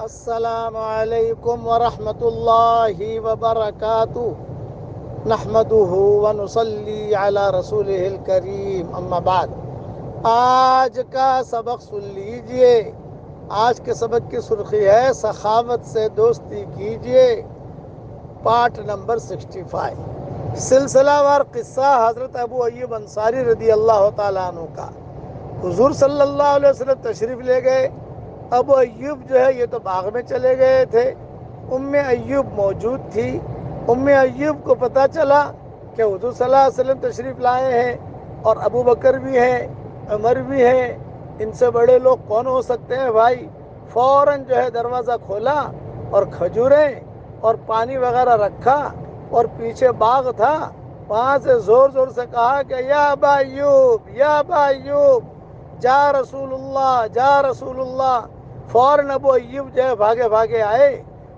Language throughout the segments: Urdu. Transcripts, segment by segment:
السلام علیکم ورحمۃ اللہ وبرکاتہ نحمده ونصلی علی رسولہ الکریم اما بعد۔ آج کا سبق سن لیجئے۔ آج کے سبق کی سرخی ہے سخاوت سے دوستی کیجئے، پارٹ نمبر 65۔ سلسلہ وار قصہ حضرت ابو ایوب انصاری رضی اللہ تعالیٰ عنہ کا۔ حضور صلی اللہ علیہ وسلم تشریف لے گئے۔ ابو ایوب جو ہے یہ تو باغ میں چلے گئے تھے، ام ایوب موجود تھی۔ ام ایوب کو پتہ چلا کہ حضور صلی اللہ علیہ وسلم تشریف لائے ہیں اور ابو بکر بھی ہیں، عمر بھی ہیں، ان سے بڑے لوگ کون ہو سکتے ہیں بھائی۔ فوراً جو ہے دروازہ کھولا اور کھجوریں اور پانی وغیرہ رکھا، اور پیچھے باغ تھا، وہاں سے زور زور سے کہا کہ یا ابا ایوب، یا ابا ایوب، جا رسول اللہ، جا رسول اللہ۔ فوراً ابو ایوب جو ہے بھاگے بھاگے آئے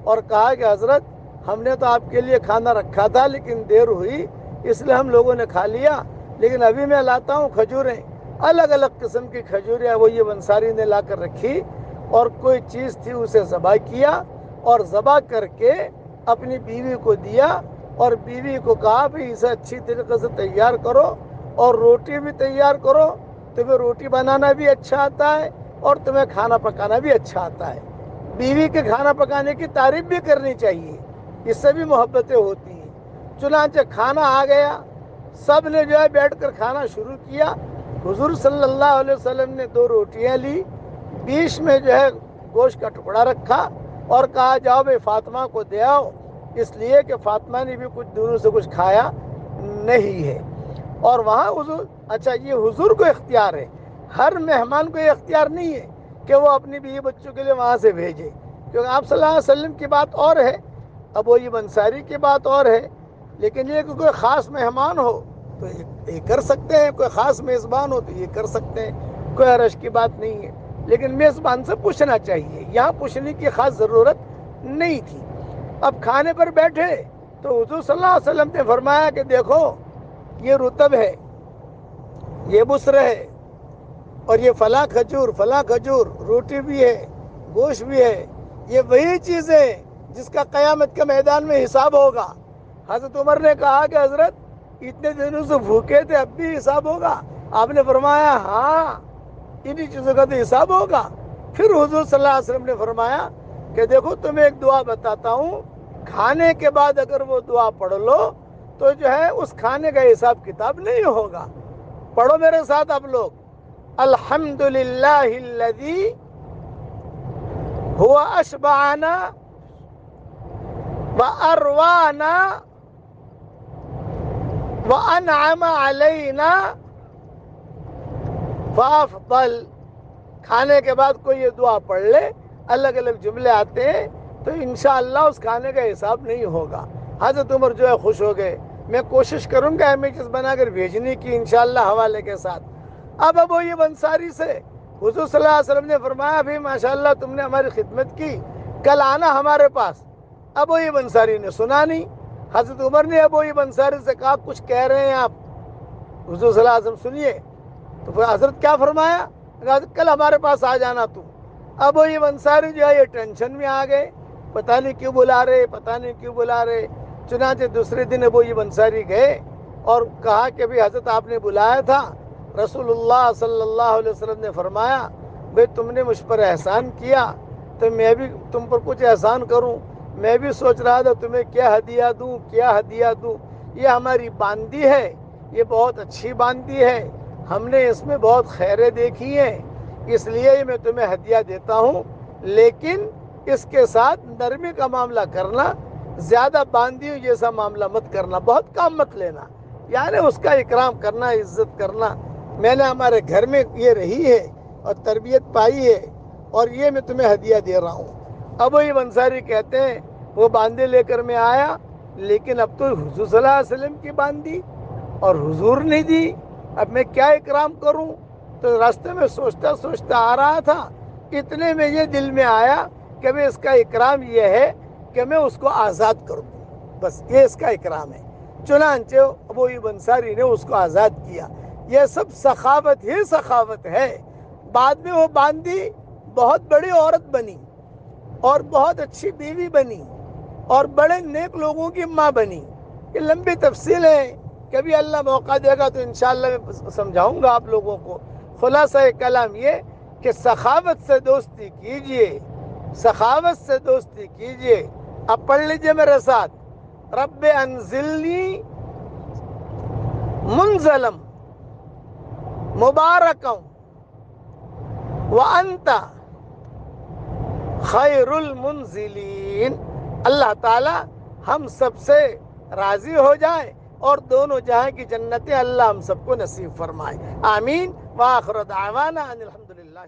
اور کہا کہ حضرت ہم نے تو آپ کے لیے کھانا رکھا تھا لیکن دیر ہوئی اس لیے ہم لوگوں نے کھا لیا، لیکن ابھی میں لاتا ہوں کھجوریں۔ الگ الگ قسم کی کھجوریں ابو ایوب انصاری نے لا کر رکھی، اور کوئی چیز تھی اسے ذبح کیا، اور ذبح کر کے اپنی بیوی کو دیا، اور بیوی کو کہا بھی اسے اچھی طریقے سے تیار کرو اور روٹی بھی تیار کرو، تمہیں روٹی بنانا بھی اچھا آتا ہے اور تمہیں کھانا پکانا بھی اچھا آتا ہے۔ بیوی کے کھانا پکانے کی تعریف بھی کرنی چاہیے، اس سے بھی محبتیں ہوتی ہیں۔ چنانچہ کھانا آ گیا، سب نے جو ہے بیٹھ کر کھانا شروع کیا۔ حضور صلی اللہ علیہ وسلم نے 2 روٹیاں لی، بیچ میں جو ہے گوشت کا ٹکڑا رکھا اور کہا جاؤ بھائی فاطمہ کو دے آؤ، اس لیے کہ فاطمہ نے بھی کچھ دنوں سے کچھ کھایا نہیں ہے۔ اور وہاں حضور، اچھا یہ حضور کو اختیار ہے، ہر مہمان کو یہ اختیار نہیں ہے کہ وہ اپنی بیوی بچوں کے لیے وہاں سے بھیجے، کیونکہ آپ صلی اللہ علیہ وسلم کی بات اور ہے، ابو ایوب انصاری کی بات اور ہے۔ لیکن یہ کہ کوئی خاص مہمان ہو تو یہ کر سکتے ہیں، کوئی خاص میزبان ہو تو یہ کر سکتے ہیں، کوئی حرج کی بات نہیں ہے۔ لیکن میزبان سے پوچھنا چاہیے، یہاں پوچھنے کی خاص ضرورت نہیں تھی۔ اب کھانے پر بیٹھے تو حضور صلی اللہ علیہ وسلم نے فرمایا کہ دیکھو یہ رطب ہے، یہ بسر ہے، اور یہ فلاں کھجور، روٹی بھی ہے، گوشت بھی ہے، یہ وہی چیز ہے جس کا قیامت کے میدان میں حساب ہوگا۔ حضرت عمر نے کہا کہ حضرت اتنے دنوں سے بھوکے تھے اب بھی حساب ہوگا؟ آپ نے فرمایا ہاں انہی چیزوں کا تو حساب ہوگا۔ پھر حضور صلی اللہ علیہ وسلم نے فرمایا کہ دیکھو تمہیں ایک دعا بتاتا ہوں، کھانے کے بعد اگر وہ دعا پڑھ لو تو جو ہے اس کھانے کا حساب کتاب نہیں ہوگا۔ پڑھو میرے ساتھ آپ لوگ، الحمدللہ الذی هو اشبعنا واروانا وانعم علینا فافضل۔ کھانے کے بعد کوئی یہ دعا پڑھ لے، الگ الگ جملے آتے ہیں، تو انشاءاللہ اس کھانے کا حساب نہیں ہوگا۔ حضرت عمر جو ہے خوش ہو گئے۔ میں کوشش کروں گا امیجز بنا کر بھیجنے کی انشاءاللہ حوالے کے ساتھ۔ اب ابو ایوب انصاری سے حضور صلی اللہ علیہ وسلم نے فرمایا بھی ماشاءاللہ تم نے ہماری خدمت کی، کل آنا ہمارے پاس۔ ابو ایوب انصاری نے سنا نہیں۔ حضرت عمر نے ابو ایوب انصاری سے کہا کچھ کہہ رہے ہیں آپ حضور صلی اللہ علیہ وسلم سنیے۔ تو پھر حضرت کیا فرمایا؟ کل ہمارے پاس آ جانا تم۔ ابو ایوب انصاری جو ہے یہ ٹینشن میں آ گئے، پتہ نہیں کیوں بلا رہے۔ چنانچہ دوسرے دن ابو ایوب انصاری گئے اور کہا کہ بھی حضرت آپ نے بلایا تھا، رسول اللہ صلی اللہ علیہ وسلم نے فرمایا بھئی تم نے مجھ پر احسان کیا تو میں بھی تم پر کچھ احسان کروں۔ میں بھی سوچ رہا تھا تمہیں کیا ہدیہ دوں۔ یہ ہماری باندی ہے، یہ بہت اچھی باندی ہے، ہم نے اس میں بہت خیریں دیکھی ہیں، اس لیے میں تمہیں ہدیہ دیتا ہوں، لیکن اس کے ساتھ نرمی کا معاملہ کرنا، زیادہ باندیوں جیسا معاملہ مت کرنا، بہت کام مت لینا، یعنی اس کا اکرام کرنا، عزت کرنا۔ میں نے ہمارے گھر میں یہ رہی ہے اور تربیت پائی ہے، اور یہ میں تمہیں ہدیہ دے رہا ہوں۔ ابو ایوب انصاری کہتے ہیں وہ باندی لے کر میں آیا، لیکن اب تو حضور صلی اللہ علیہ وسلم کی باندی اور حضور نے دی، اب میں کیا اکرام کروں؟ تو راستے میں سوچتا آ رہا تھا، اتنے میں یہ دل میں آیا کہ میں اس کا اکرام یہ ہے کہ میں اس کو آزاد کر دوں، بس یہ اس کا اکرام ہے۔ چنانچہ ابو ایوب انصاری نے اس کو آزاد کیا۔ یہ سب سخاوت ہی ہے۔ بعد میں وہ باندی بہت بڑی عورت بنی، اور بہت اچھی بیوی بنی اور بڑے نیک لوگوں کی ماں بنی. یہ لمبی تفصیل ہے، کبھی اللہ موقع دے گا تو انشاءاللہ میں سمجھاؤں گا آپ لوگوں کو. خلاصہ کلام یہ کہ سخاوت سے دوستی کیجئے، سخاوت سے دوستی کیجئے. اب پڑھ لیجئے میرے ساتھ، رب انزلنی منزلم مبارکم وانت خیر المنزلین. اللہ تعالی ہم سب سے راضی ہو جائے اور دونوں جہاں کی جنتیں اللہ ہم سب کو نصیب فرمائے. آمین. وآخر دعوانا ان الحمدللہ.